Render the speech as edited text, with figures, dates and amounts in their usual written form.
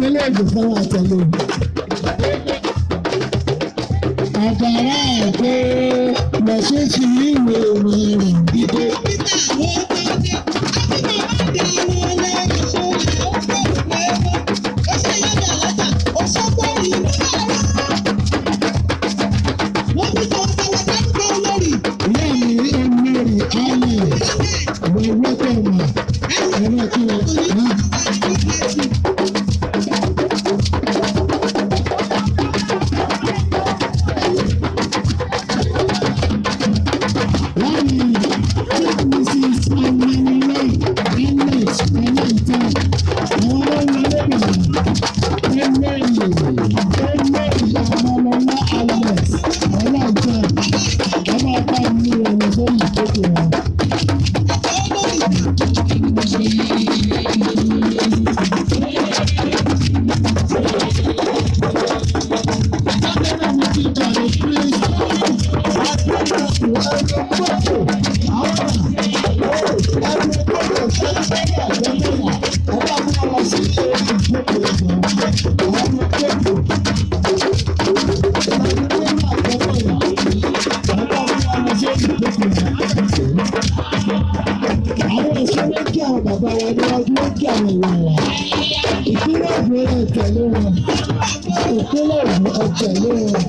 ìpínlẹ̀ Ògùn fún wa tẹ̀lé. Àgbàrá ẹ̀kọ́ lọ́sẹ̀ ti ní ìwé ìròyìn dídé. Bàbá wa ní ọdún méjì àwọn ìwà wa. Ìpínlẹ̀ Ògùn ẹ̀tẹ̀lé wọn. Ìpínlẹ̀ Ògùn ẹ̀tẹ̀lé wọn.